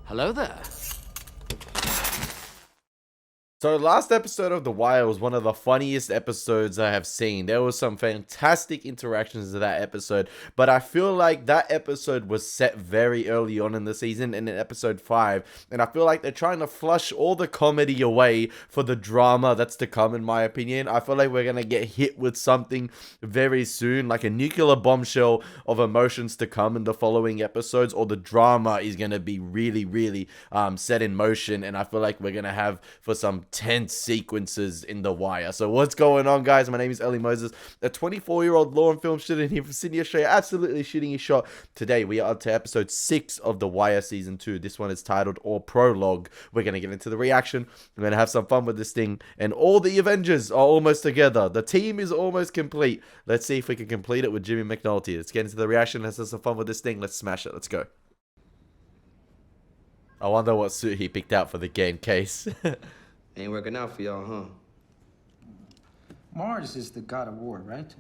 Hello there. So last episode of The Wire was one of the funniest episodes I have seen. There was some fantastic interactions in that episode, but I feel like that episode was set very early on in the season and in episode 5, and I feel like they're trying to flush all the comedy away for the drama that's to come, in my opinion. I feel like we're going to get hit with something very soon, like a nuclear bombshell of emotions to come in the following episodes, or the drama is going to be really set in motion, and I feel like we're going to have for some tense sequences in The Wire. So what's going on, guys? My name is Elie Moses, a 24-year-old law and film student here from Sydney, Australia, absolutely shooting his shot. Today we are up to episode 6 of The Wire season 2. This one is titled Prologue. We're going to get into the reaction. We're going to have some fun with this thing, and all the Avengers are almost together. The team is almost complete. Let's see if we can complete it with Jimmy McNulty. Let's get into the reaction. Let's have some fun with this thing. Let's smash it. Let's go. I wonder what suit he picked out for the game case. Ain't working out for y'all, huh? Mars is the god of war, right?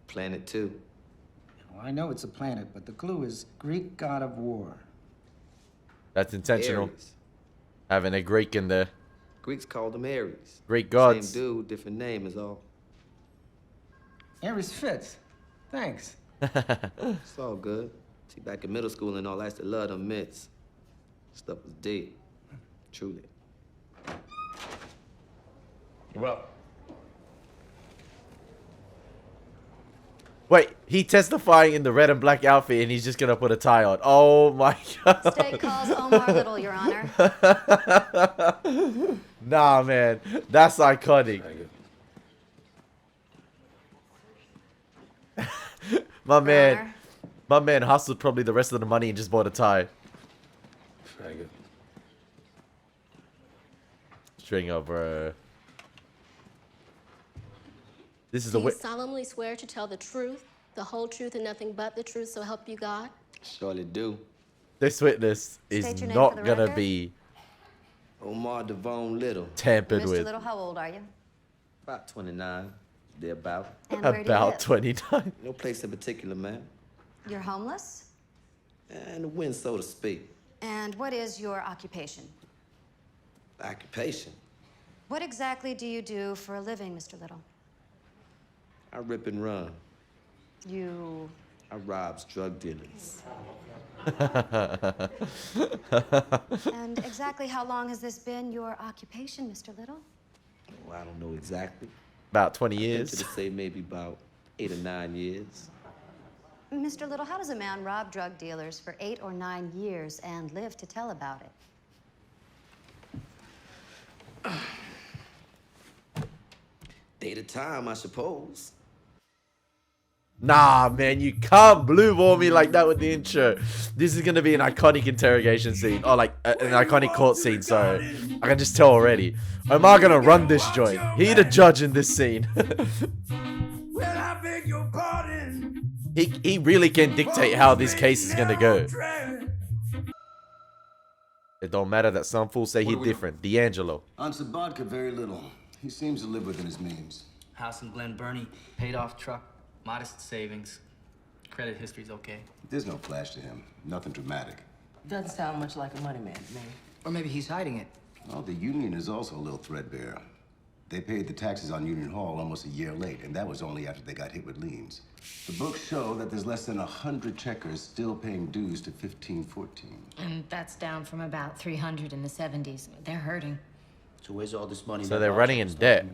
Planet 2. Well, I know it's a planet, but the clue is Greek god of war. That's intentional. Ares. Having a Greek in there. Greeks called them Ares. Greek gods. Same dude, different name is all. Ares fits. Thanks. It's all good. See, back in middle school and all, I used to love them mitts. Stuff was deep. Truly. Well, Wait, he testifying in the red and black outfit and he's just gonna put a tie on. Oh my god. State calls Omar Little, Your Honor. Nah, man. That's iconic. My man hustled probably the rest of the money and just bought a tie. faggot. Stringer, bro. This is Do the you way. solemnly swear to tell the truth, the whole truth, and nothing but the truth, so help you God? Surely do. This witness is State your name not for the gonna record. be Omar Devon Little. tampered Mr. with. Little, how old are you? About 29. They're about. And where do you About live? 29. No place in particular, man. You're homeless? And the wind, so to speak. And what is your occupation? Occupation. What exactly do you do for a living, Mr. Little? I rip and run. You... I robs drug dealers. And exactly how long has this been your occupation, Mr. Little? Oh, I don't know exactly. About 20 I years. to say maybe about 8 or 9 years. Mr. Little, how does a man rob drug dealers for 8 or 9 years and live to tell about it? Day to time, I suppose. Nah, man, you can't blue ball me like that with the intro. This is gonna be an iconic interrogation scene, or like an iconic court scene. Sorry, I can just tell already. Omar gonna run this joint. He the judge in this scene. Well, I beg your pardon. he really can dictate how this case is gonna go. It don't matter that some fools say he's different. D'Angelo. On Sabatka, very little. He seems to live within his means. House in Glen Burnie, paid off truck, modest savings. Credit history's okay. There's no flash to him. Nothing dramatic. Doesn't sound much like a money man to me. Or maybe he's hiding it. Well, the union is also a little threadbare. They paid the taxes on Union Hall almost a year late, and that was only after they got hit with liens. The books show that there's less than 100 checkers still paying dues to 1514. And that's down from about 300 in the 70s. They're hurting. So where's all this money? So they're running in debt.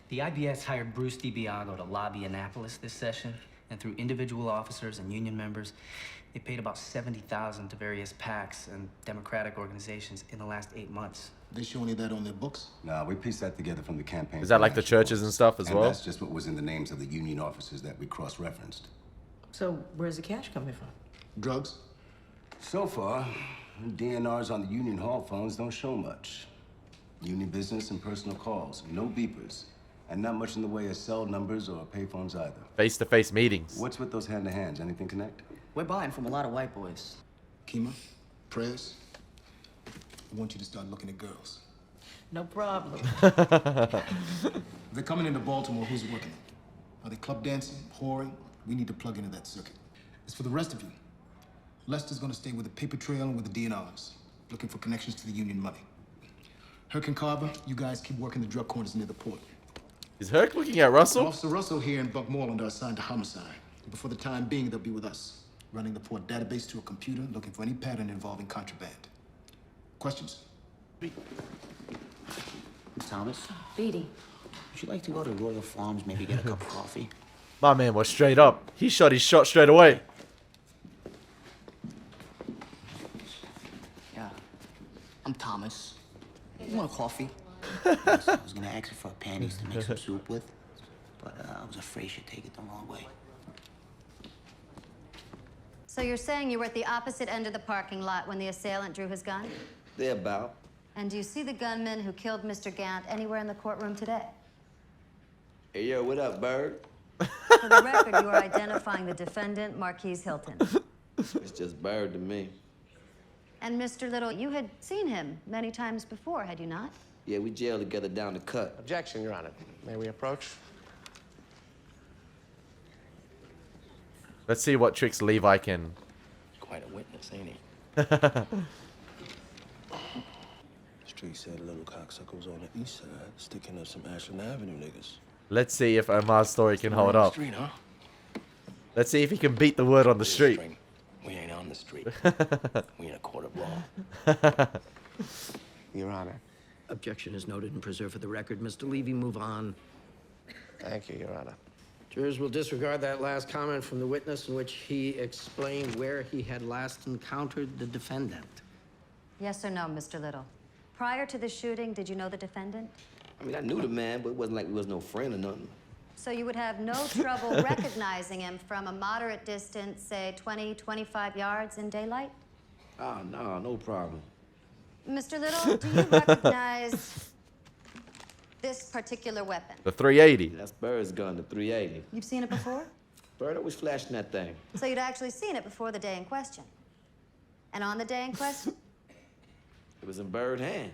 The IBS hired Bruce DiBiago to lobby Annapolis this session, and through individual officers and union members, they paid about $70,000 to various PACs and Democratic organizations in the last 8 months. They show any of that on their books? Now, we pieced that together from the campaign. Is that like the financials. churches and stuff as And well? that's just what was in the names of the union officers that we cross-referenced. So where's the cash coming from? Drugs? So far, DNRs on the Union Hall phones don't show much. Union business and personal calls, no beepers, and not much in the way of cell numbers or payphones either. Face-to-face meetings. What's with those hand-to-hands? Anything connect? We're buying from a lot of white boys. Kima? Prayers? I want you to start looking at girls. No problem. They're coming into Baltimore. Who's working? Are they club dancing, whoring? We need to plug into that circuit. As for the rest of you, Lester's gonna stay with the paper trail and with the DNRs. looking for connections to the union money. Herc and Carver, you guys keep working the drug corners near the port. Is Herc looking at Russell? Officer Russell here and Buck Moreland are assigned to homicide. But for the time being, they'll be with us, running the port database to a computer, looking for any pattern involving contraband. Questions? Thomas, Beatty. would you like to go to Royal Farms, maybe get a cup of coffee? My man was straight up. He shot his shot straight away. Yeah. I'm Thomas. You want a coffee? I was gonna ask you for panties to make some soup with, but I was afraid she'd take it the wrong way. So you're saying you were at the opposite end of the parking lot when the assailant drew his gun? Thereabout. And do you see the gunman who killed Mr. Gant anywhere in the courtroom today? Hey, yo, what up, Bird? For the record, you are identifying the defendant, Marquise Hilton. It's just Bird to me. And Mr. Little, you had seen him many times before, had you not? Yeah, we jailed together down the cut. Objection, Your Honor. May we approach? Let's see what tricks Levi can. Quite a witness, ain't he? Street said a little cocksucker was on the east side, sticking up some Ashland Avenue niggas. Let's see if Omar's story can hold up. Street, huh? Let's see if he can beat the word on the street. We ain't on the street. We in a court of law. Your Honor. Objection is noted and preserved for the record. Mr. Levy, move on. Thank you, Your Honor. Jurors will disregard that last comment from the witness in which he explained where he had last encountered the defendant. Yes or no, Mr. Little? Prior to the shooting, did you know the defendant? I mean, I knew the man, but it wasn't like we was no friend or nothing. So you would have no trouble recognizing him from a moderate distance, say 20, 25 yards in daylight? Oh, no, no problem. Mr. Little, do you recognize this particular weapon? The 380. That's Bird's gun, the 380. You've seen it before? Bird always flashing that thing. So you'd actually seen it before the day in question? And on the day in question? It was in Bird's hand.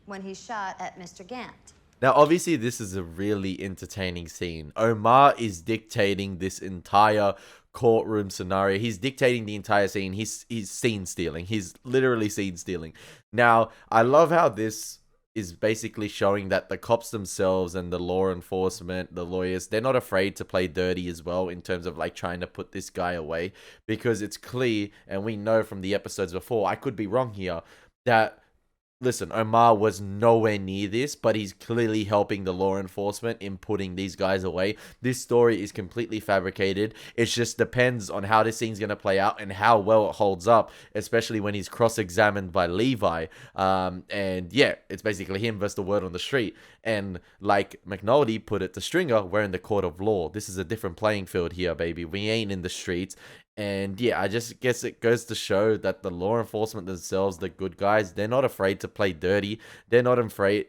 When he shot at Mr. Gant. Now, obviously, this is a really entertaining scene. Omar is dictating this entire courtroom scenario. He's dictating the entire scene. He's scene stealing. He's literally scene stealing. Now, I love how this is basically showing that the cops themselves and the law enforcement, the lawyers, they're not afraid to play dirty as well in terms of like trying to put this guy away, because it's clear, and we know from the episodes before, I could be wrong here, that listen, Omar was nowhere near this, but he's clearly helping the law enforcement in putting these guys away. This story is completely fabricated. It just depends on how this scene's going to play out and how well it holds up, especially when he's cross-examined by Levi. And yeah, it's basically him versus the word on the street. And like McNulty put it to Stringer, we're in the court of law. This is a different playing field here, baby. We ain't in the streets. And yeah, I just guess it goes to show that the law enforcement themselves, the good guys, they're not afraid to play dirty. They're not afraid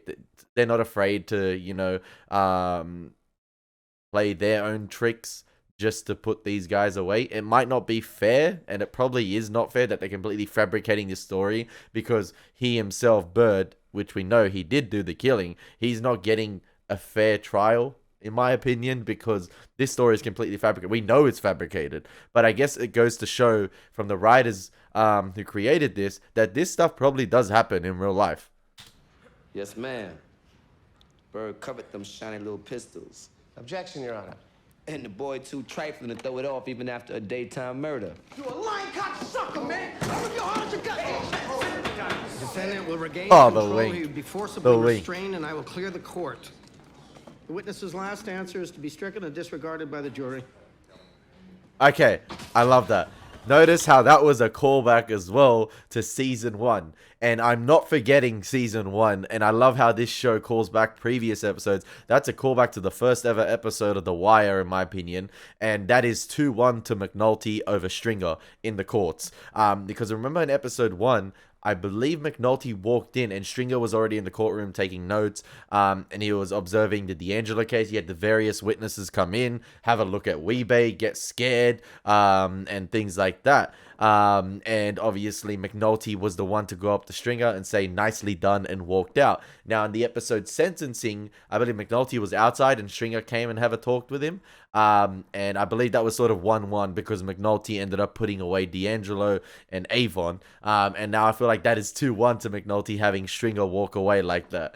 to, you know, play their own tricks just to put these guys away. It might not be fair, and it probably is not fair that they're completely fabricating this story, because he himself, Bird, which we know he did do the killing, he's not getting a fair trial, in my opinion, because this story is completely fabricated. We know it's fabricated, but I guess it goes to show from the writers who created this that this stuff probably does happen in real life. Yes, ma'am. Bird covered them shiny little pistols. Objection, Your Honor. And the boy too trifling to throw it off even after a daytime murder. You a lying cocksucker, man! I'll rip your heart out your gut! The defendant will regain Oh, the control. wink. He will be The forcibly wink. restrained, and I will clear the court. The witness's last answer is to be stricken and disregarded by the jury. Okay, I love that. Notice how that was a callback as well to season 1. And I'm not forgetting season 1. And I love how this show calls back previous episodes. That's a callback to the first ever episode of The Wire, in my opinion. And that is 2-1 to McNulty over Stringer in the courts. Because remember in episode 1, I believe McNulty walked in and Stringer was already in the courtroom taking notes, and he was observing the D'Angelo case. He had the various witnesses come in, have a look at Weebay, get scared, and things like that. And obviously McNulty was the one to go up to Stringer and say nicely done and walked out. Now in the episode sentencing, I believe McNulty was outside and Stringer came and have a talk with him. And I believe that was sort of 1-1 because McNulty ended up putting away D'Angelo and Avon. And now I feel like that is 2-1 to McNulty having Stringer walk away like that.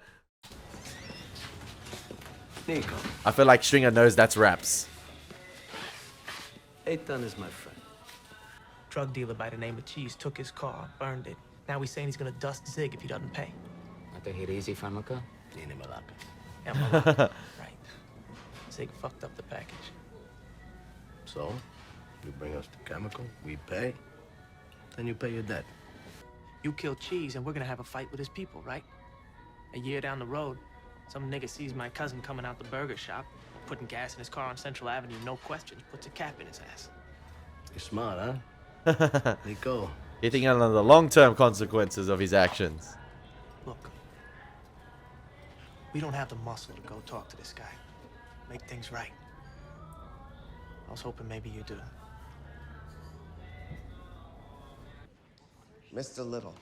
Nico. I feel like Stringer knows that's raps. Ethan is my friend. Drug dealer by the name of Cheese took his car, burned it. Now he's saying he's gonna dust Zig if he doesn't pay. Easy Famaka? Nini Malaka. Yeah, Malaka. Right. Zig fucked up the package. So, you bring us the chemical, we pay, then you pay your debt. You kill Cheese and we're gonna have a fight with his people, right? A year down the road, some nigga sees my cousin coming out the burger shop, putting gas in his car on Central Avenue, no questions, puts a cap in his ass. You're smart, huh? Nico. You're thinking of the long-term consequences of his actions. Look, we don't have the muscle to go talk to this guy, make things right. I was hoping maybe you do. Mr. Little,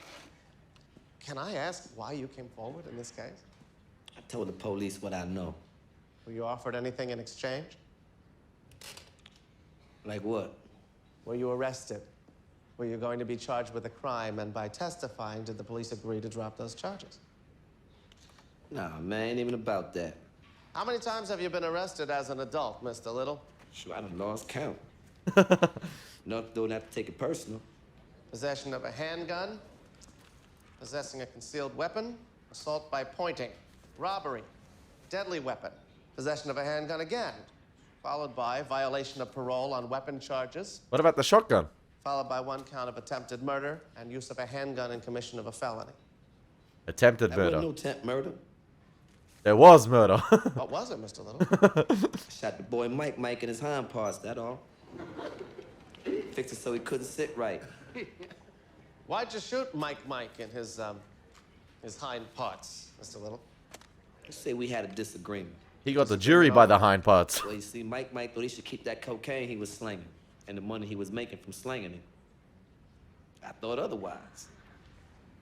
can I ask why you came forward in this case? I told the police what I know. Were you offered anything in exchange? Like what? Were you arrested? Were you going to be charged with a crime, and by testifying, did the police agree to drop those charges? Nah, man, ain't even about that. How many times have you been arrested as an adult, Mr. Little? Sure, I done lost count. Enough though not to take it personal. Possession of a handgun, possessing a concealed weapon, assault by pointing, robbery, deadly weapon, possession of a handgun again, followed by violation of parole on weapon charges, What about the shotgun? followed by 1 count of attempted murder and use of a handgun in commission of a felony. Attempted That murder. wasn't no attempt murder. There was murder. What was it, Mr. Little? I shot the boy Mike in his hind parts, that all. Fixed it so he couldn't sit right. Why'd you shoot Mike in his hind parts, Mr. Little? Let's say we had a disagreement. He got the jury by the hind parts. Well, you see, Mike thought he should keep that cocaine he was slinging and the money he was making from slinging it. I thought otherwise.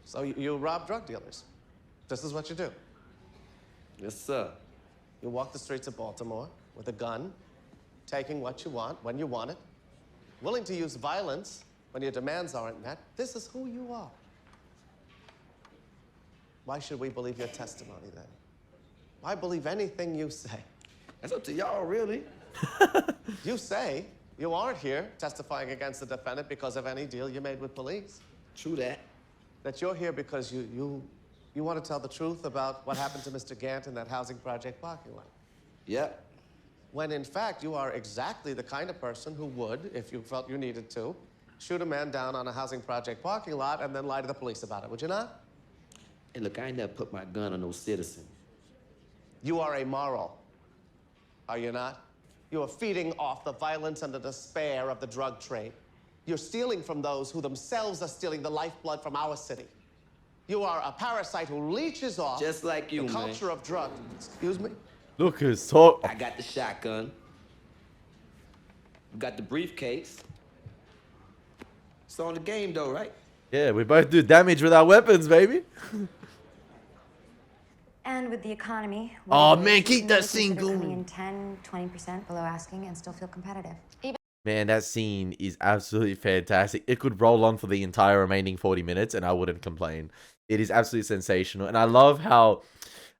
So you rob drug dealers. This is what you do. Yes, sir. You walk the streets of Baltimore with a gun, taking what you want when you want it, willing to use violence when your demands aren't met. This is who you are. Why should we believe your testimony then? Why believe anything you say? That's up to y'all, really. You say you aren't here testifying against the defendant because of any deal you made with police. True that. That you're here because you want to tell the truth about what happened to Mr. Gant in that housing project parking lot. Yep. When in fact, you are exactly the kind of person who would, if you felt you needed to, shoot a man down on a housing project parking lot and then lie to the police about it, would you not? Hey, look, I ain't never put my gun on no citizen. You are amoral, are you not? You are feeding off the violence and the despair of the drug trade. You're stealing from those who themselves are stealing the lifeblood from our city. You are a parasite who leeches off Just like you, the man. culture of drug. Excuse me? Look who's talk. I got the shotgun. Got the briefcase. It's on the game, though, right? Yeah, we both do damage with our weapons, baby. And with the economy, Oh, we man, keep that may scene consider going. coming in 10, 20% below asking and still feel competitive. Man, that scene is absolutely fantastic. It could roll on for the entire remaining 40 minutes and I wouldn't complain. It is absolutely sensational. And I love how,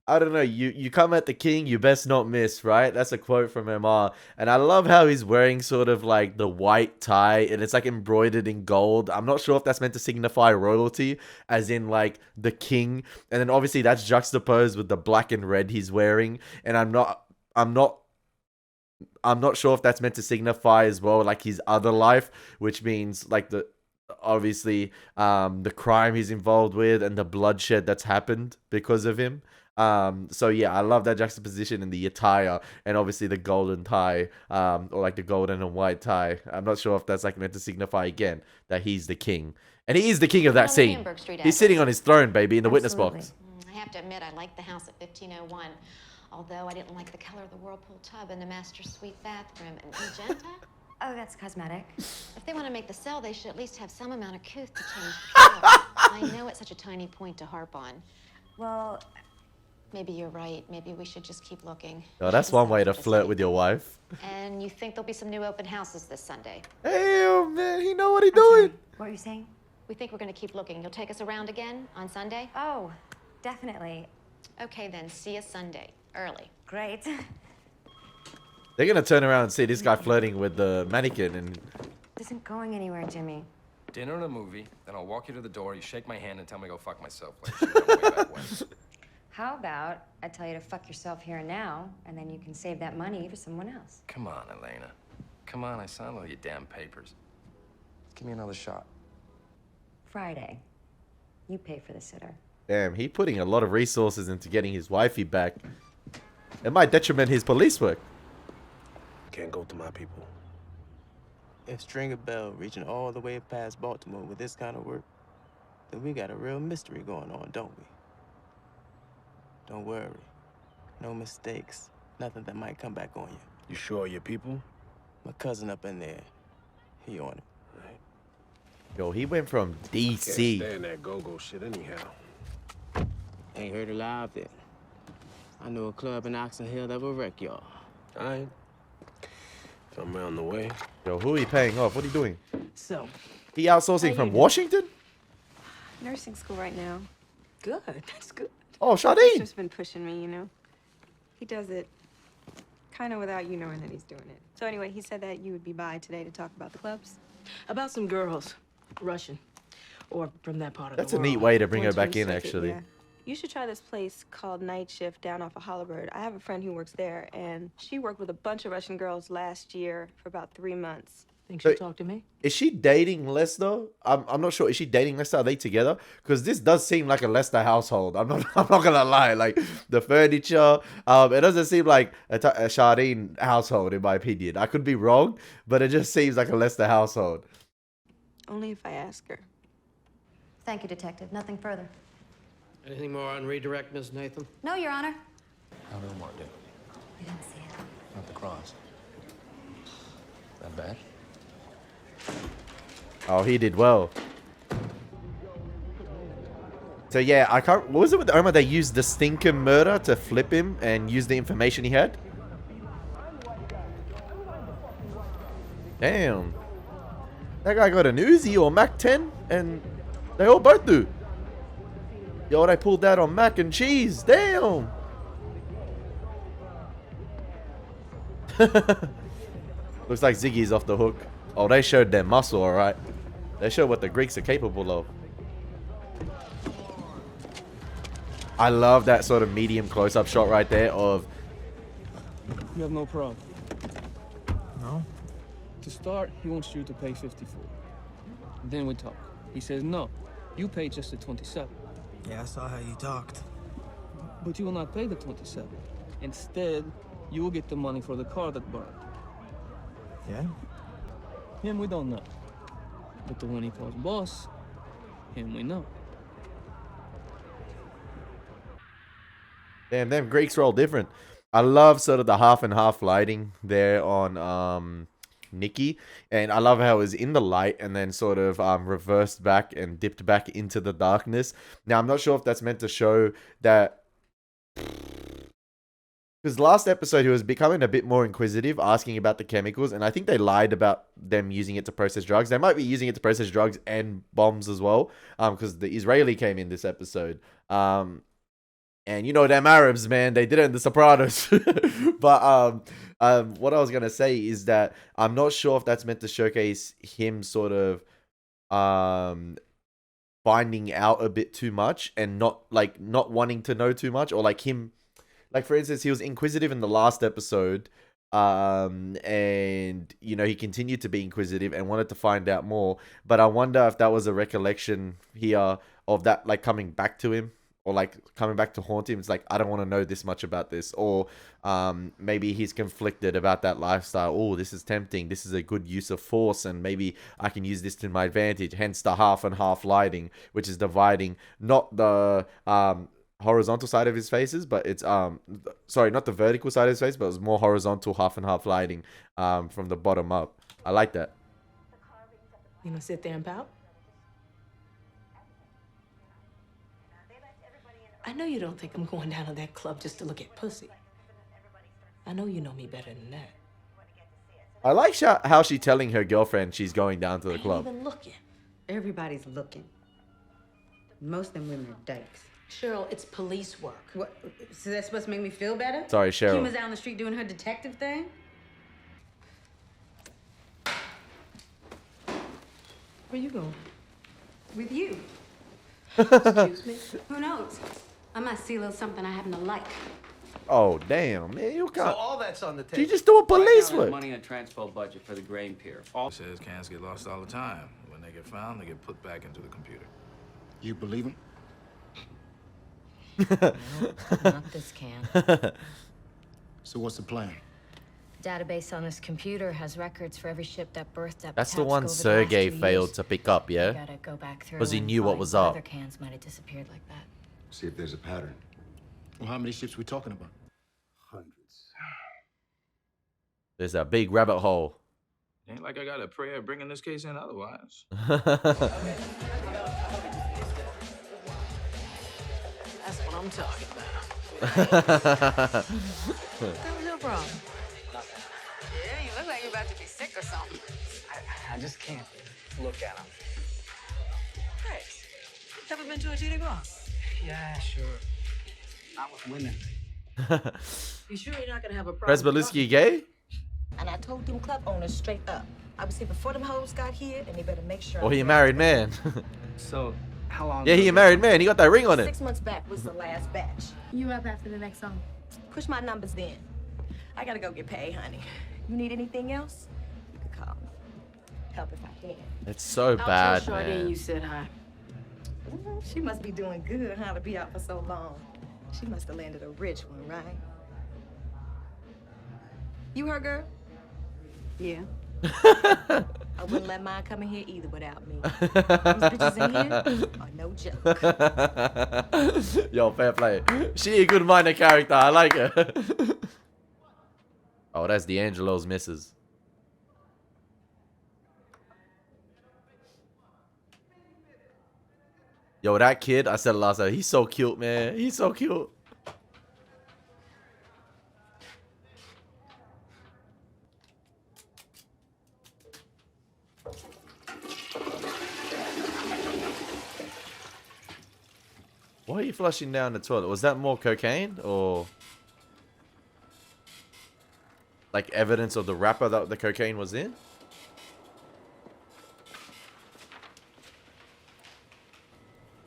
I don't know, you come at the king, you best not miss, right? That's a quote from MR. And I love how he's wearing sort of like the white tie and it's like embroidered in gold. I'm not sure if that's meant to signify royalty, as in like the king. And then obviously that's juxtaposed with the black and red he's wearing. And I'm not sure if that's meant to signify as well like his other life, which means like the crime he's involved with and the bloodshed that's happened because of him. So yeah, I love that juxtaposition in the attire and obviously the golden tie, or like the golden and white tie. I'm not sure if that's like meant to signify again that he's the king. And he is the king of that scene. Hamburg Street He's sitting on his throne, baby, in the witness Absolutely. box. I have to admit, I like the house at 1501. Although I didn't like the color of the whirlpool tub and the master suite bathroom. And magenta? Oh, that's cosmetic. If they want to make the cell, they should at least have some amount of couth to change the color. I know it's such a tiny point to harp on. Well, maybe you're right. Maybe we should just keep looking. Oh, that's one way to flirt with your wife. And you think there'll be some new open houses this Sunday? Hey, man, he know what he doing. what are you saying? We think we're going to keep looking. You'll take us around again on Sunday? Oh, definitely. Okay, then. See you Sunday. Early. Great. They're gonna turn around and see this guy flirting with the mannequin, and This isn't going anywhere, Jimmy. Dinner and a movie, then I'll walk you to the door, you shake my hand and tell me to go fuck myself like you did way back when. How about I tell you to fuck yourself here and now, and then you can save that money for someone else? Come on, Elena. Come on, I signed all your damn papers. Give me another shot. Friday. You pay for the sitter. damn, he putting a lot of resources into getting his wifey back. It might detriment his police work. Can't go to my people. If Stringer Bell reaching all the way past Baltimore with this kind of work, then we got a real mystery going on, don't we? Don't worry. No mistakes. Nothing that might come back on you. You sure your people? My cousin up in there, he on it. Yo, he went from Can't DC. stand that go-go shit anyhow. Ain't heard a lie out there. I know a club in Oxon Hill that will wreck y'all. Alright. If I'm around the way. Yo, who are he paying off? What are you doing? So, He outsourcing from Washington? Nursing school right now. good. That's good. Oh, He's Sade. just been pushing me, you know. He does it kind of without you knowing that he's doing it. So anyway, he said that you would be by today to talk about the clubs. About some girls, Russian, or from that part of That's the a world. neat way to bring her back in, 122nd, actually. yeah. You should try this place called Night Shift down off of Hollowbird. I have a friend who works there, and she worked with a bunch of Russian girls last year for about 3 months. Think So- she'll talk to me? Is she dating Lester? I'm not sure. Is she dating Lester? Are they together? Because this does seem like a Lester household. I'm not gonna lie. Like the furniture, it doesn't seem like a Shardine household in my opinion. I could be wrong, but it just seems like a Lester household. Only if I ask her. Thank you, Detective. Nothing further. Anything more on redirect, Ms. Nathan? No, Your Honor. How did Omar do? We didn't see it. Not the cross. That bad? Oh, he did well. So yeah, I can't. What was it with Omar? They used the stinker murder to flip him and use the information he had. Damn. That guy got an Uzi or Mac 10, and they all both do. Yo, they pulled that on mac and cheese. Damn. Looks like Ziggy's off the hook. Oh, they showed their muscle, alright. They showed what the Greeks are capable of. I love that sort of medium close-up shot right there of... You have no problem. No? To start, he wants you to pay 54. Then we talk. He says no. You pay just the 27. Yeah, I saw how you talked. But you will not pay the 27. Instead, you will get the money for the car that burned. Yeah? Him we don't know. But the one he calls boss, him we know. Damn, them Greeks are all different. I love sort of the half and half lighting there on Nikki. And I love how it was in the light and then sort of reversed back and dipped back into the darkness. Now, I'm not sure if that's meant to show that... Because last episode, he was becoming a bit more inquisitive, asking about the chemicals, and I think they lied about them using it to process drugs. They might be using it to process drugs and bombs as well, because the Israeli came in this episode. And you know them Arabs, man, they did it in The Sopranos. But what I was going to say is that I'm not sure if that's meant to showcase him sort of finding out a bit too much and not wanting to know too much, or like him... Like, for instance, he was inquisitive in the last episode, and, you know, he continued to be inquisitive and wanted to find out more. But I wonder if that was a recollection here of that, like, coming back to him, or, like, coming back to haunt him. It's like, I don't want to know this much about this. Or maybe he's conflicted about that lifestyle. Oh, this is tempting. This is a good use of force, and maybe I can use this to my advantage. Hence the half and half lighting, which is dividing, not the... horizontal side of his faces, but it's sorry, not the vertical side of his face, but it was more horizontal, half and half lighting from the bottom up. I like that. You gonna sit there and pout? I know you don't think I'm going down to that club just to look at pussy. I know you know me better than that. I like how she telling her girlfriend she's going down to the club. Even looking. Everybody's looking. Most of them women are dykes. Cheryl, it's police work. What? So that's supposed to make me feel better? Sorry, Cheryl. Kima's down the street doing her detective thing? Where you going? With you. Excuse me? Who knows? I might see a little something I happen to like. Oh damn, man! You So can't. all that's on the table. She just doing police Right now, work. there's money in a transpo budget for the grain pier. All Says cans get lost all the time. When they get found, they get put back into the computer. You believe him? Not this can. So what's the plan? Database on this computer has records for every ship that berthed at That's the Patapsco one over the Sergey last 2 failed years. to pick up, You yeah? gotta go back through Because he and knew what find was what up. Other cans might have disappeared like that. See if there's a pattern. Well, how many ships we talking about? Hundreds. There's a big rabbit hole. Ain't like I got a prayer bringing this case in otherwise. That's what I'm talking about. That was your problem. Yeah, you look like you're about to be sick or something. I just can't look at him. Thanks. Ever been to a cheating bar? Yeah, sure. Not with women. You sure you're not gonna have a problem? Presbelisky gay? And I told them club owners straight up. I was here before them hoes got here, and they better make sure. Or he a married man. So, how long? Yeah, he a married man. He got that ring on it. 6 months back was the last batch. You up after the next song? Push my numbers then. I gotta go get paid, honey. You need anything else? You can call me. Help if I can. It's so I'll bad, tell Shorty man. you said hi. She must be doing good, huh, to be out for so long. She must have landed a rich one, right? You her girl? Yeah. I wouldn't let mine come in here either without me. These bitches in here are no joke. Yo, fair play. She a good minor character. I like her. Oh, that's D'Angelo's missus. Yo, that kid, I said it last time, he's so cute, man. He's so cute. Why are you flushing down the toilet? Was that more cocaine or like evidence of the wrapper that the cocaine was in?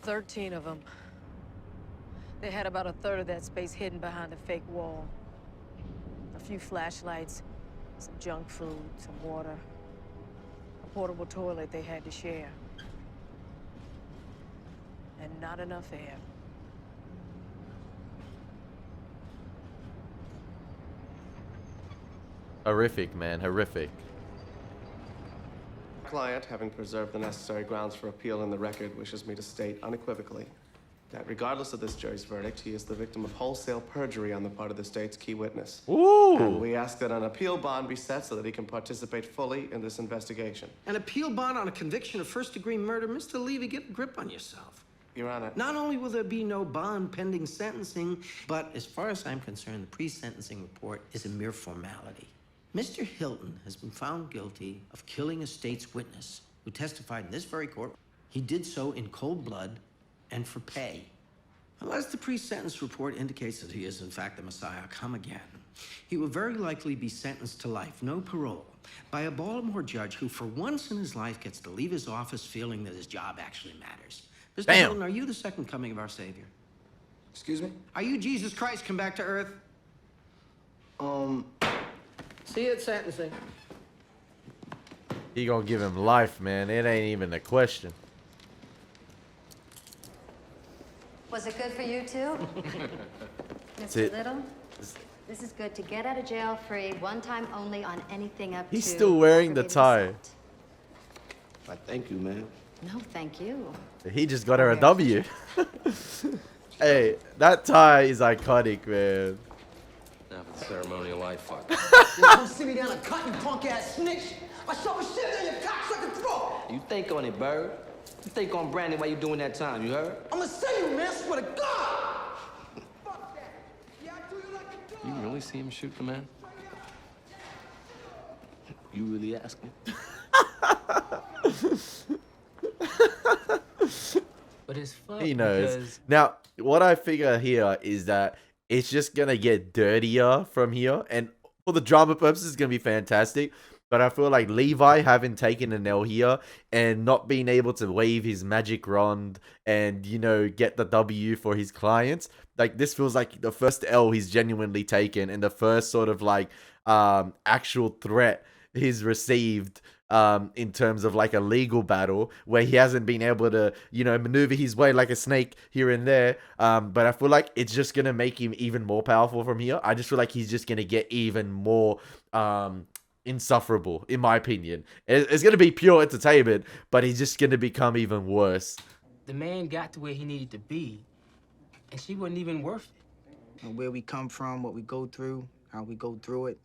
$13 of them. They had about a third of that space hidden behind a fake wall. A few flashlights, some junk food, some water, a portable toilet they had to share. And not enough air. Horrific, man. Horrific. Client, having preserved the necessary grounds for appeal in the record, wishes me to state unequivocally that regardless of this jury's verdict, he is the victim of wholesale perjury on the part of the state's key witness. Ooh. And we ask that an appeal bond be set so that he can participate fully in this investigation. An appeal bond on a conviction of first-degree murder? Mr. Levy, get a grip on yourself. Your Honor. Not only will there be no bond pending sentencing, but as far as I'm concerned, the pre-sentencing report is a mere formality. Mr. Hilton has been found guilty of killing a state's witness who testified in this very court. He did so in cold blood and for pay. Unless the pre-sentence report indicates that he is in fact the Messiah come again, he will very likely be sentenced to life, no parole, by a Baltimore judge who for once in his life gets to leave his office feeling that his job actually matters. Mr. Damn. Hilton, are you the second coming of our Savior? Excuse me? Are you Jesus Christ come back to earth? See you at sentencing. He gonna give him life, man. It ain't even a question. Was it good for you too? That's Mr. it. Little? This is good to get out of jail free, one time only on anything up He's to still wearing the aggravated tie. assault. I thank you, ma'am. No, thank you. He just got her a W. Hey, that tie is iconic, man. Now for the ceremonial life fuck. You come sit me down and cut, you punk ass snitch. I shove a shit down your cocksucking throat. You think on it, bird. You think on Brandon while you doing that time, you heard? I'ma say you, man, swear to God. You really see him shoot the man? You really asking? But it's fucked He knows. because Now, what I figure here is that it's just gonna get dirtier from here, and for the drama purposes, it's gonna be fantastic. But I feel like Levi having taken an L here and not being able to wave his magic wand and, you know, get the W for his clients, like this feels like the first L he's genuinely taken and the first sort of like actual threat he's received in terms of like a legal battle where he hasn't been able to, you know, maneuver his way like a snake here and there. But I feel like it's just gonna make him even more powerful from here. I just feel like he's just gonna get even more insufferable, in my opinion. It's gonna be pure entertainment, but he's just gonna become even worse. the man got to where he needed to be, and she wasn't even worth it. And where we come from, what we go through, how we go through it,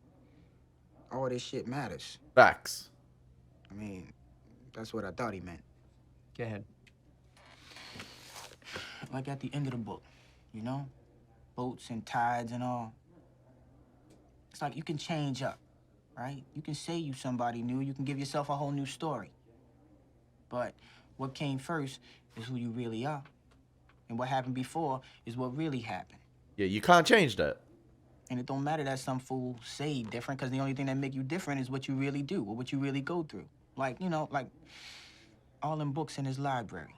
all this shit matters. Facts. I mean, that's what I thought he meant. Go ahead. Like at the end of the book, you know? Boats and tides and all. It's like you can change up, right? You can say you somebody new, you can give yourself a whole new story. But what came first is who you really are. And what happened before is what really happened. Yeah, you can't change that. And it don't matter that some fool say different, because the only thing that make you different is what you really do or what you really go through. Like, you know, like all them books in his library.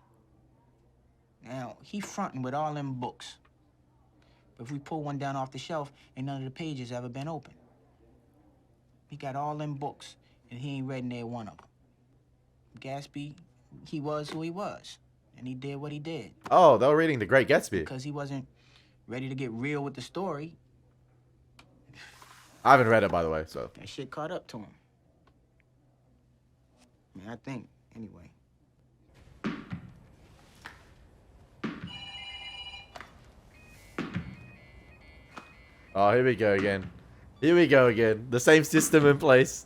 Now, he fronting with all them books. But if we pull one down off the shelf, ain't none of the pages ever been open. He got all them books, and he ain't read near one of them. Gatsby, he was who he was, and he did what he did. Oh, they were reading The Great Gatsby. Because he wasn't ready to get real with the story. I haven't read it, by the way, so. That shit caught up to him. I mean, I think, anyway. Oh, here we go again. Here we go again. The same system in place.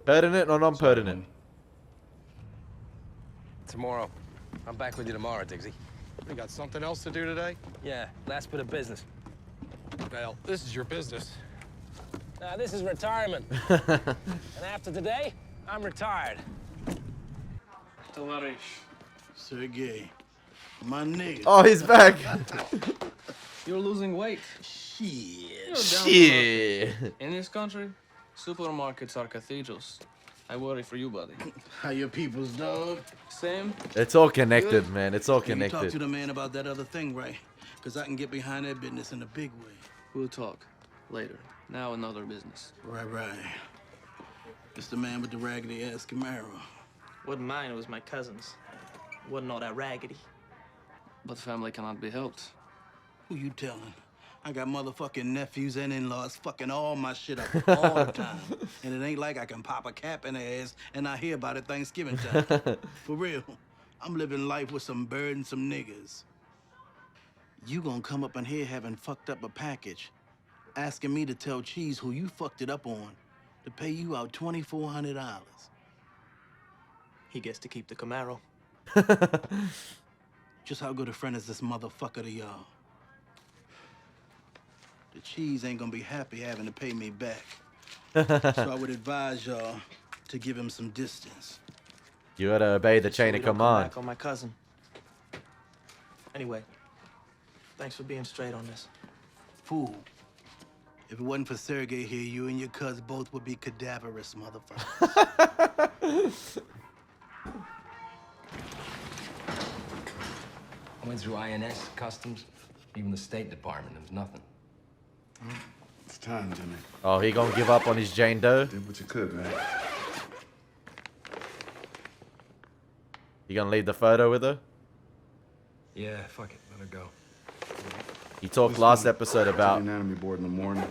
Pertinent or non-pertinent? Tomorrow. I'm back with you tomorrow, Diggsy. You got something else to do today? Yeah, last bit of business. Well, this is your business. This is retirement. And after today, I'm retired. Tоварищ. Sergey. My nigga. Oh, he's back. You're losing weight. Shit. Shit. In this country, supermarkets are cathedrals. I worry for you, buddy. How your people's, dog? Same. It's all connected, man. It's all You talk connected. to the man about that other thing, right? Because I can get behind that business in a big way. We'll talk later. Now another business. Right, right. It's the man with the raggedy-ass Camaro. Wasn't mine, it was my cousin's. Wasn't all that raggedy. But family cannot be helped. Who you telling? I got motherfucking nephews and in-laws fucking all my shit up all the time. And it ain't like I can pop a cap in their ass and I hear about it Thanksgiving time. For real. I'm living life with some bird and some niggas. You gonna come up in here having fucked up a package, asking me to tell Cheese who you fucked it up on to pay you out $2,400. He gets to keep the Camaro. Just how good a friend is this motherfucker to y'all? The Cheese ain't gonna be happy having to pay me back. So I would advise y'all to give him some distance. You gotta obey the chain So of we don't come command. back on my cousin. Anyway, thanks for being straight on this. Fool. If it wasn't for Sergey here, you and your cuz both would be cadaverous motherfuckers. I went through INS, Customs, even the State Department. There was nothing. It's time, Jimmy. Oh, he gonna give up on his Jane Doe? Did what you could, man. You gonna leave the photo with her? Yeah, fuck it. Let her go. He talked last episode about... Anatomy board in the morning.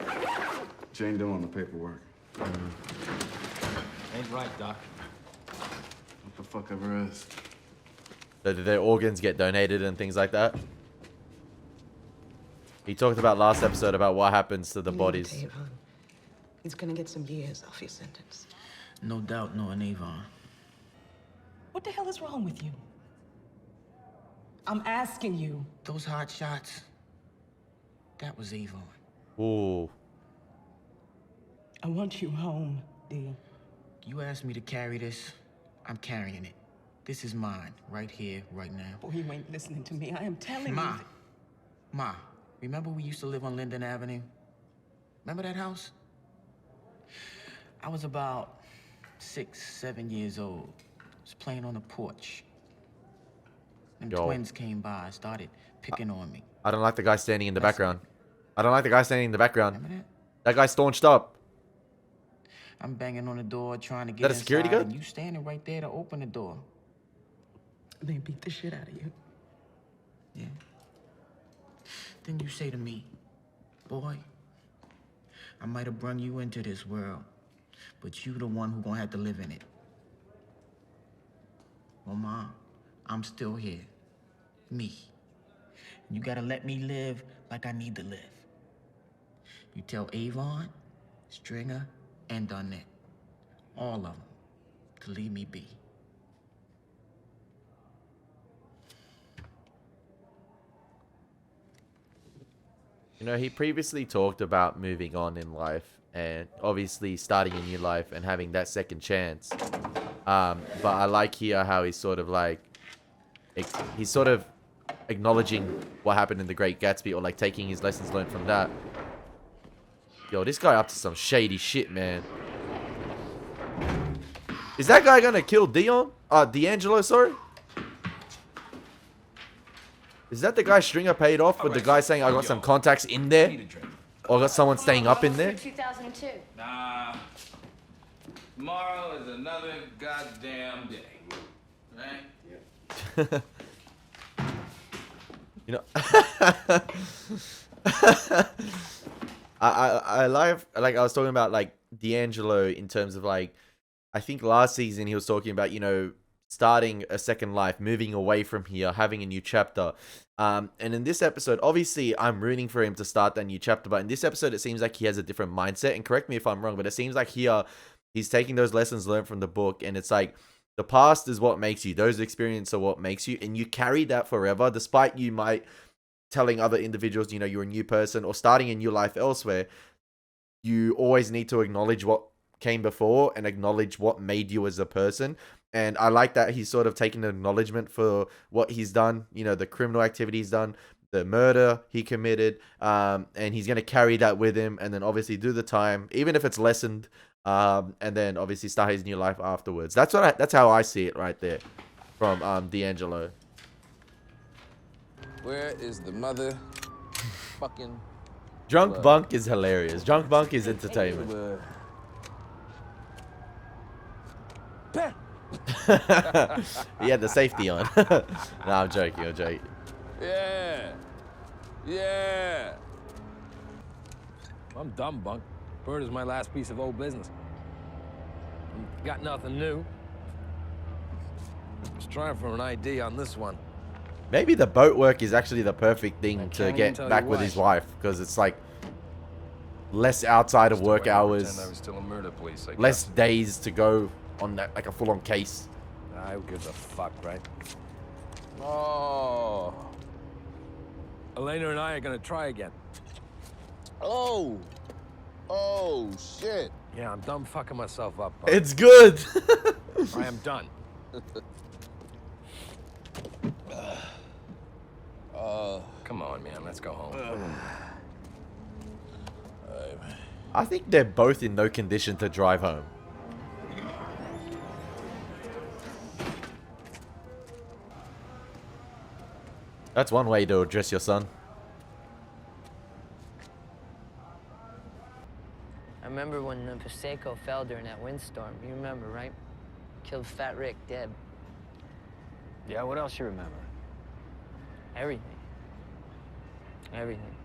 Jane Doe on the paperwork. Ain't right, Doc. What the fuck ever is? So that their organs get donated and things like that. He talked about last episode about what happens to the bodies. Avon. He's gonna get some years off your sentence. No doubt, knowing Avon. What the hell is wrong with you? I'm asking you. Those hot shots, that was Avon. Ooh. I want you home, Dee. You asked me to carry this, I'm carrying it. This is mine, right here, right now. Boy, you ain't listening to me. I am telling Ma. you. Ma, remember we used to live on Linden Avenue? Remember that house? I was about 6, 7 years old. I was playing on the porch. Them twins came by, started picking on me. I don't like the guy standing in the background. I don't like the guy standing in the background. That guy staunched up. I'm banging on the door, trying to get Is that a security inside, guard? and you standing right there to open the door. They beat the shit out of you. Yeah. Then you say to me, boy, I might have brung you into this world, but you the one who gonna have to live in it. Well, Ma, I'm still here. Me. You gotta let me live like I need to live. You tell Avon, Stringer, and Donette, all of them, to leave me be. You know, he previously talked about moving on in life and obviously starting a new life and having that second chance. But I like here how he's sort of like, he's sort of acknowledging what happened in The Great Gatsby, or like taking his lessons learned from that. Yo, this guy up to some shady shit, man. Is that guy gonna kill D'Angelo, sorry? Is that the guy Stringer paid off with the guy saying I got some contacts in there? Or got someone staying up in there? 2002. Nah. Tomorrow is another goddamn day. Right? You know, I like I was talking about like D'Angelo in terms of like, I think last season he was talking about, you know, starting a second life, moving away from here, having a new chapter. And in this episode, obviously I'm rooting for him to start that new chapter, but in this episode it seems like he has a different mindset, and correct me if I'm wrong, but it seems like here he's taking those lessons learned from the book, and it's like the past is what makes you, those experiences are what makes you, and you carry that forever, despite you might telling other individuals, you know, you're a new person or starting a new life elsewhere. You always need to acknowledge what came before and acknowledge what made you as a person. And I like that he's sort of taken acknowledgement for what he's done, you know, the criminal activity he's done, the murder he committed, and he's going to carry that with him, and then obviously do the time, even if it's lessened, and then obviously start his new life afterwards. That's how I see it right there from D'Angelo. Where is the mother fucking Drunk Bunk is hilarious. Drunk Bunk is entertainment. He had the safety on. Nah, I'm joking. Yeah. Yeah. I'm dumb, Bunk. Bird is my last piece of old business. Got nothing new. Just trying for an ID on this one. Maybe the boat work is actually the perfect thing to get tell back you with why. his wife, because it's like less outside of work hours, I was still a murder police. I less guess. days to go on that, like a full-on case. Who gives a fuck, right? Oh. Elena and I are gonna try again. Oh shit. Yeah, I'm done fucking myself up. Bud. It's good. I am done. Come on, man. Let's go home. I think they're both in no condition to drive home. That's one way to address your son. I remember when the Prosecco fell during that windstorm. You remember, right? Killed Fat Rick dead. Yeah, what else you remember? Everything. Everything.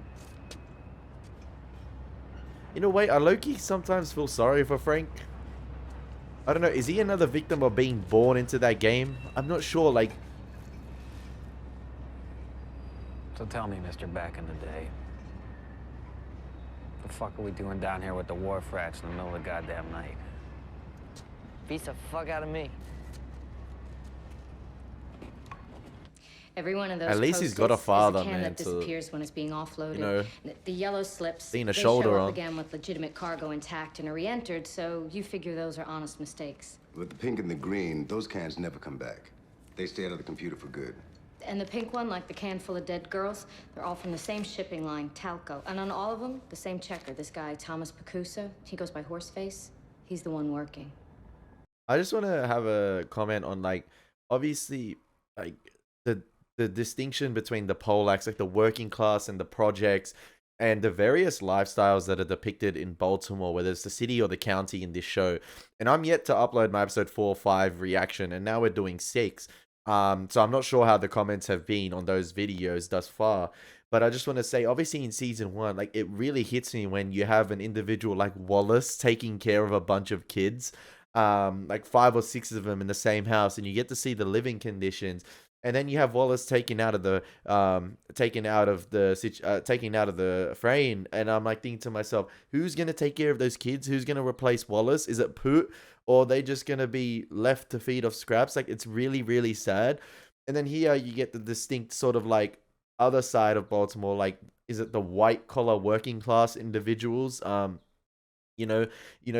In a way, I low-key sometimes feel sorry for Frank. I don't know, is he another victim of being born into that game? I'm not sure, like, So tell me, Mr. Back in the Day, the fuck are we doing down here with the wharf rats in the middle of the goddamn night? Beats the fuck out of me. Every one of those At least he's got a Post-its father, is a can man, that to, disappears when it's being offloaded. you know, The yellow slips, lean a they shoulder show up on. again with legitimate cargo intact and are re-entered, so you figure those are honest mistakes. With the pink and the green, those cans never come back. They stay out of the computer for good. And the pink one, like the can full of dead girls, they're all from the same shipping line, Talco. And on all of them, the same checker. This guy, Thomas Pacusa, he goes by Horseface. He's the one working. I just want to have a comment on, like, obviously, like, the distinction between the Polacks, like the working class and the projects, and the various lifestyles that are depicted in Baltimore, whether it's the city or the county in this show. And I'm yet to upload my episode 4 or 5 reaction, and now we're doing 6. So I'm not sure how the comments have been on those videos thus far. But I just want to say, obviously in season 1, like, it really hits me when you have an individual like Wallace taking care of a bunch of kids, like 5 or 6 of them in the same house, and you get to see the living conditions. And then you have Wallace taken out of the frame, and I'm like thinking to myself, who's gonna take care of those kids? Who's gonna replace Wallace? Is it Poot, or are they just gonna be left to feed off scraps? Like, it's really, really sad. And then here you get the distinct sort of like other side of Baltimore, like, is it the white collar working class individuals? You know,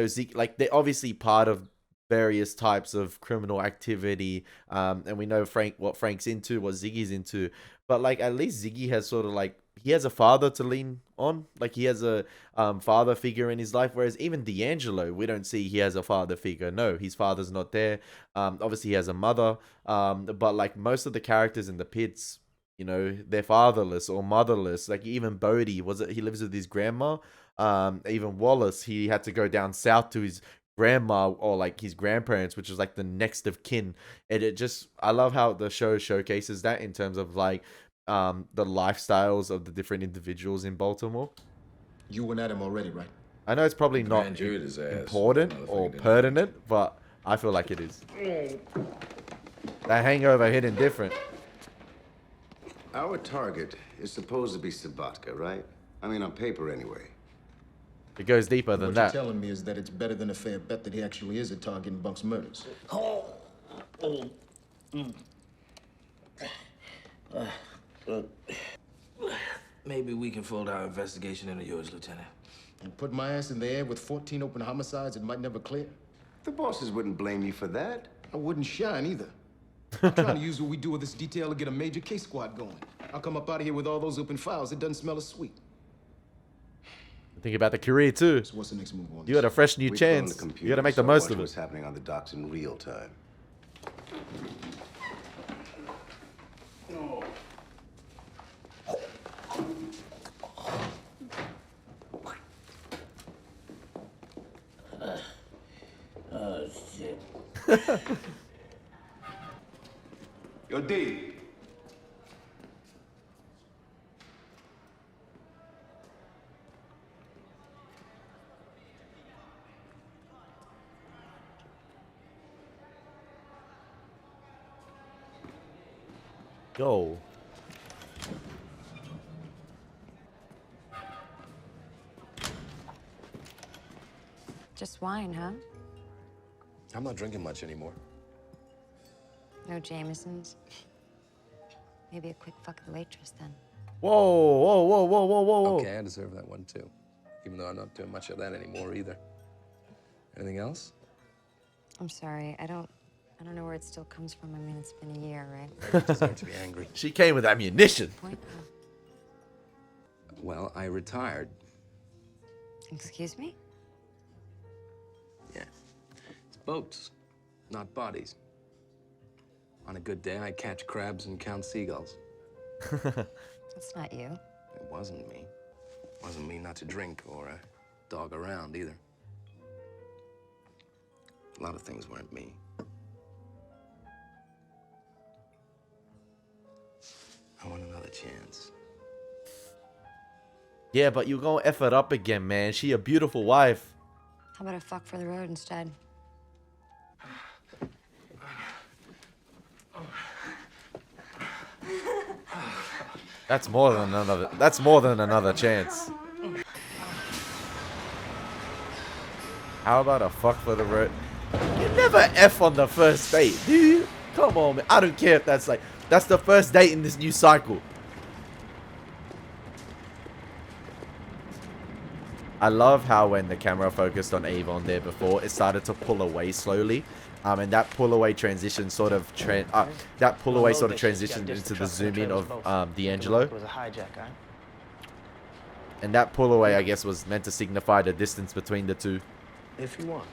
Zeke, like, they're obviously part of various types of criminal activity, and we know what Frank's into, what Ziggy's into, but like, at least Ziggy has sort of like, he has a father to lean on, like he has a father figure in his life, whereas even D'Angelo, we don't see he has a father figure. No, his father's not there. Obviously he has a mother, but like most of the characters in the pits, you know, they're fatherless or motherless. Like even Bodie, he lives with his grandma. Even Wallace, he had to go down south to his grandma or like his grandparents, which is like the next of kin. And it just, I love how the show showcases that in terms of like the lifestyles of the different individuals in Baltimore. You went at him already, right? I know it's probably not important or pertinent, but I feel like it is. That hangover hitting different. Our target is supposed to be Sabatka, right? I mean, on paper anyway. It goes deeper than that. What you're telling me is that it's better than a fair bet that he actually is a target in Bunk's murders. Maybe we can fold our investigation into yours, Lieutenant. And put my ass in the air with 14 open homicides it might never clear? The bosses wouldn't blame you for that. I wouldn't shine either. I'm trying to use what we do with this detail to get a major case squad going. I'll come up out of here with all those open files. It doesn't smell as sweet. Think about the career too. So what's the next move on You got a fresh new chance. You got to make the most of it. What's happening on the docks in real time? Oh, shit. Yo, D. Go. Just wine, huh? I'm not drinking much anymore. No Jamesons? Maybe a quick fuck at the waitress, then. Whoa, whoa, whoa, whoa, whoa, whoa. Okay, I deserve that one too. Even though I'm not doing much of that anymore either. Anything else? I'm sorry, I don't know where it still comes from. I mean, it's been a year, right? You deserve to be angry. She came with ammunition. Well, I retired. Excuse me? Yeah. It's boats, not bodies. On a good day, I catch crabs and count seagulls. That's not you. It wasn't me. It wasn't me not to drink or dog around either. A lot of things weren't me. I want another chance. Yeah, but you gonna F it up again, man. She a beautiful wife. How about a fuck for the road instead? That's more than another. That's more than another chance. How about a fuck for the road? You never F on the first date, dude. Come on, man. I don't care if that's like, that's the first date in this new cycle. I love how when the camera focused on Avon there before, it started to pull away slowly. And that pull away transition sort of transitioned into the zoom in of D'Angelo. And that pull away, I guess, was meant to signify the distance between the two. If you want,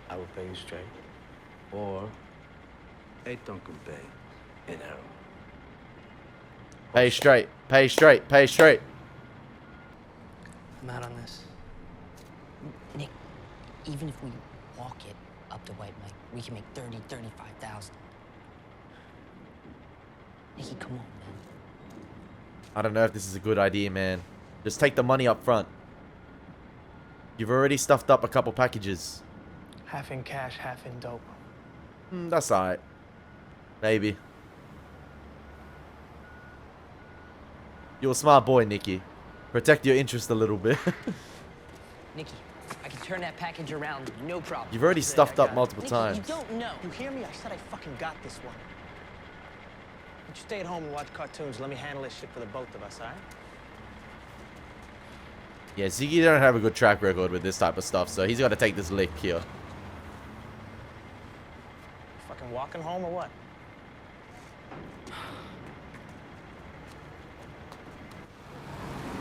I will pay you straight. Or, hey, Duncan Bay, in arrow. Pay straight, pay straight, pay straight. I'm out on this. Nick, even if we walk it up to White Mike, we can make 35,000. Nicky, come on, man. I don't know if this is a good idea, man. Just take the money up front. You've already stuffed up a couple packages. Half in cash, half in dope. That's alright. Maybe. You're a smart boy, Nicky. Protect your interest a little bit. Nicky, I can turn that package around, no problem. You've already stuffed up multiple Nicky, times. you don't know. You hear me? I said I fucking got this one. You stay at home and watch cartoons. Let me handle this shit for the both of us, all right? Yeah, Ziggy don't have a good track record with this type of stuff, so he's got to take this lick here. Fucking walking home or what?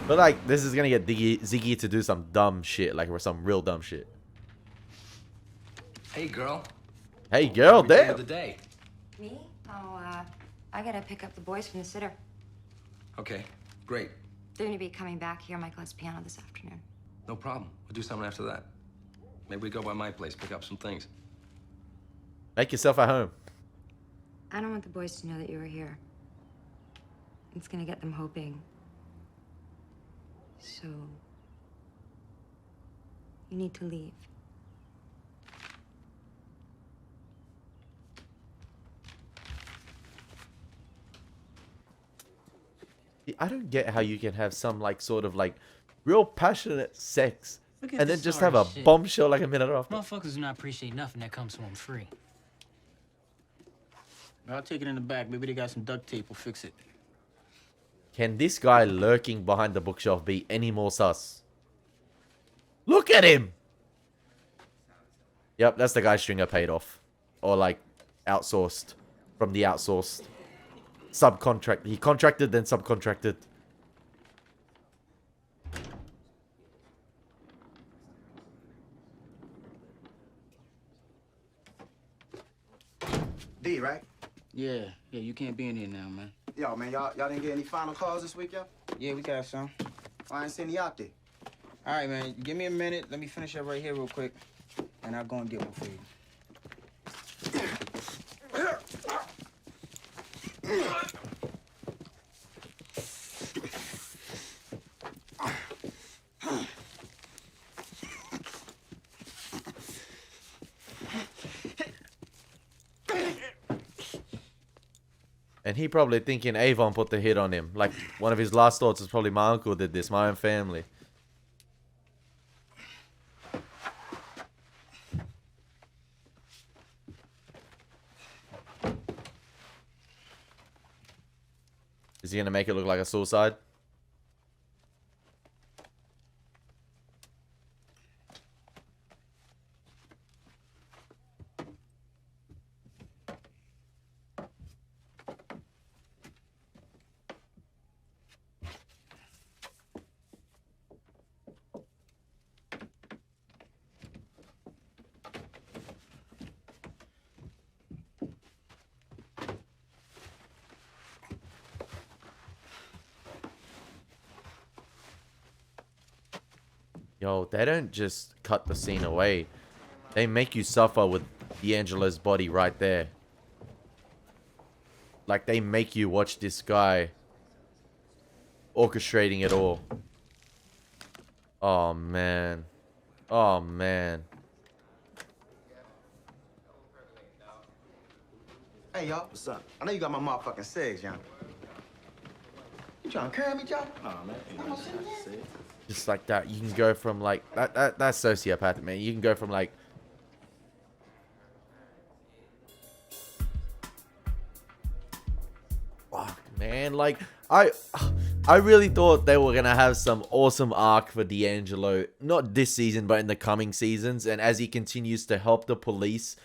But like, this is gonna get Ziggy to do some dumb shit, like some real dumb shit. Hey, girl. Hey, girl, Every day damn. of the day. Me? Oh, I gotta pick up the boys from the sitter. Okay, great. They're gonna be coming back here. Michael has piano this afternoon. No problem. We'll do something after that. Maybe we go by my place, pick up some things. Make yourself at home. I don't want the boys to know that you were here. It's gonna get them hoping. So, you need to leave. I don't get how you can have some like sort of like real passionate sex Look at and then this just sorry have a shit. bombshell like a minute after. Motherfuckers do not appreciate nothing that comes to them free. I'll take it in the back. Maybe they got some duct tape. We'll fix it. Can this guy lurking behind the bookshelf be any more sus? Look at him! Yep, that's the guy Stringer paid off. Or like outsourced. From the outsourced. Subcontract. He contracted then subcontracted. D, right? Yeah, you can't be in here now, man. Yo, man, y'all didn't get any final calls this week, yo? Yeah, we got some. I ain't seen you out there. All right, man, give me a minute. Let me finish up right here real quick, and I'll go and get one for you. And he probably thinking Avon put the hit on him. Like, one of his last thoughts is probably my uncle did this, my own family. Is he gonna make it look like a suicide? Yo, they don't just cut the scene away. They make you suffer with D'Angelo's body right there. Like, they make you watch this guy orchestrating it all. Oh, man. Oh, man. Hey, y'all. What's up? I know you got my motherfucking cigs, young. You trying to carry me, Joe? Oh, man. I'm gonna sit here. Just like that, you can go from like that's sociopathic, man. You can go from like fuck, man, like I really thought they were gonna have some awesome arc for D'Angelo, not this season but in the coming seasons, and as he continues to help the police,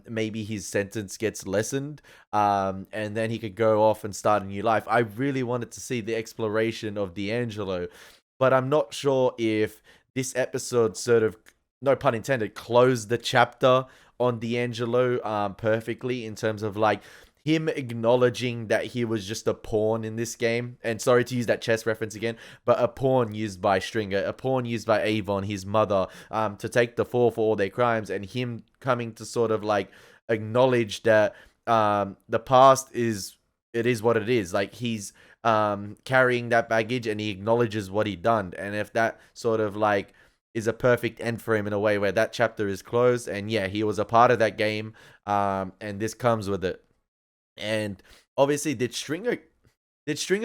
maybe his sentence gets lessened, and then he could go off and start a new life. I really wanted to see the exploration of D'Angelo, but I'm not sure if this episode sort of, no pun intended, closed the chapter on D'Angelo perfectly in terms of like him acknowledging that he was just a pawn in this game. And sorry to use that chess reference again, but a pawn used by Stringer, a pawn used by Avon, his mother, to take the fall for all their crimes, and him coming to sort of like acknowledge that the past is what it is. Like he's carrying that baggage and he acknowledges what he done. And if that sort of like is a perfect end for him in a way where that chapter is closed, and yeah, he was a part of that game, and this comes with it. And obviously, did Stringer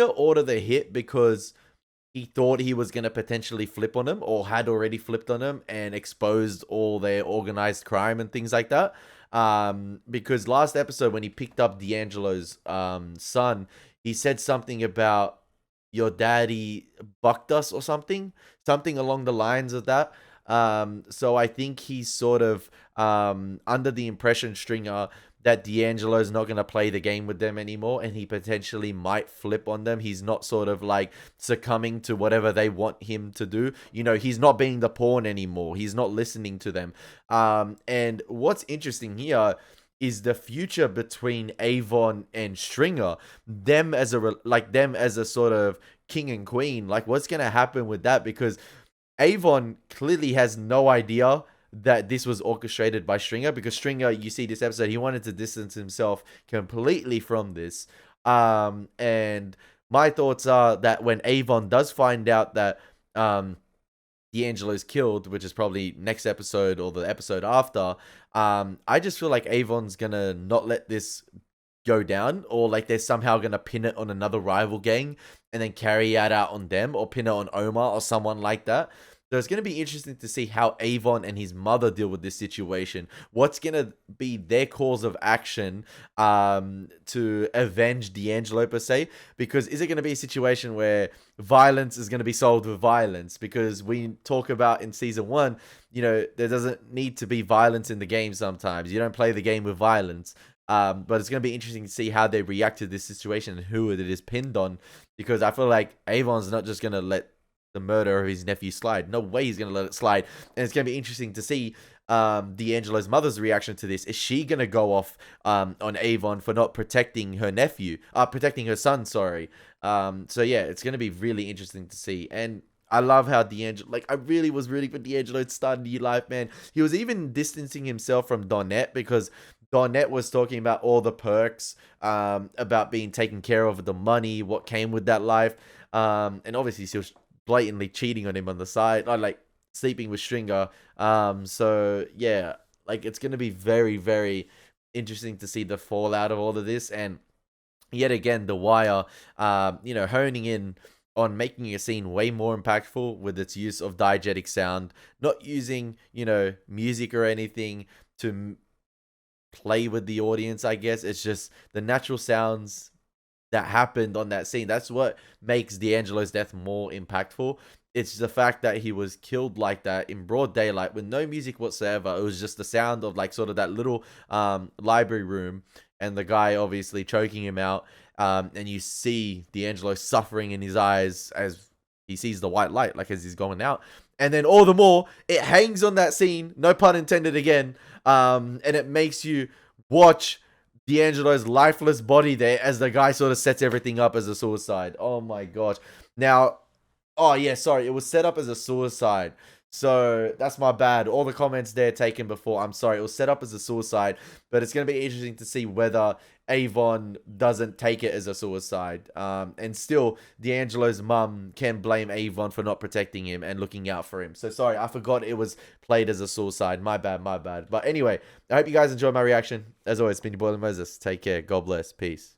order the hit because he thought he was going to potentially flip on him, or had already flipped on him and exposed all their organized crime and things like that? Because last episode when he picked up D'Angelo's son, he said something about your daddy bucked us or something along the lines of that. So I think he's sort of under the impression, Stringer, that D'Angelo's not going to play the game with them anymore, and he potentially might flip on them. He's not sort of like succumbing to whatever they want him to do. You know, he's not being the pawn anymore. He's not listening to them. And what's interesting here is the future between Avon and Stringer. Them as a sort of king and queen. Like, what's going to happen with that? Because Avon clearly has no idea that this was orchestrated by Stringer, because Stringer, you see this episode, he wanted to distance himself completely from this. And my thoughts are that when Avon does find out that D'Angelo's killed, which is probably next episode or the episode after, I just feel like Avon's gonna not let this go down, or like they're somehow gonna pin it on another rival gang and then carry it out on them, or pin it on Omar or someone like that. So it's going to be interesting to see how Avon and his mother deal with this situation. What's going to be their course of action to avenge D'Angelo per se? Because is it going to be a situation where violence is going to be solved with violence? Because we talk about in season 1, you know, there doesn't need to be violence in the game sometimes. You don't play the game with violence. But it's going to be interesting to see how they react to this situation and who it is pinned on. Because I feel like Avon's not just going to let the murder of his nephew slide. No way he's going to let it slide. And it's going to be interesting to see D'Angelo's mother's reaction to this. Is she going to go off on Avon for not protecting her nephew? Protecting her son, sorry. So yeah, it's going to be really interesting to see. And I love how D'Angelo, like, I really was rooting for D'Angelo to start a new life, man. He was even distancing himself from Donette, because Donette was talking about all the perks, about being taken care of, the money, what came with that life. And obviously she was blatantly cheating on him on the side, like sleeping with Stringer. So yeah, like it's going to be very, very interesting to see the fallout of all of this. And yet again, The Wire, you know, honing in on making a scene way more impactful with its use of diegetic sound, not using, you know, music or anything to play with the audience, I guess. It's just the natural sounds that happened on that scene. That's what makes D'Angelo's death more impactful. It's the fact that he was killed like that in broad daylight with no music whatsoever. It was just the sound of like sort of that little library room, and the guy obviously choking him out. And you see D'Angelo suffering in his eyes as he sees the white light, like as he's going out. And then all the more, it hangs on that scene, no pun intended again, and it makes you watch D'Angelo's lifeless body there as the guy sort of sets everything up as a suicide. Oh my gosh. Now, oh yeah, sorry, it was set up as a suicide. So that's my bad. All the comments there taken before. I'm sorry. It was set up as a suicide, but it's going to be interesting to see whether Avon doesn't take it as a suicide. And still, D'Angelo's mum can blame Avon for not protecting him and looking out for him. So sorry, I forgot it was played as a suicide. My bad, my bad. But anyway, I hope you guys enjoyed my reaction. As always, it's been your boy Elie Moses. Take care. God bless. Peace.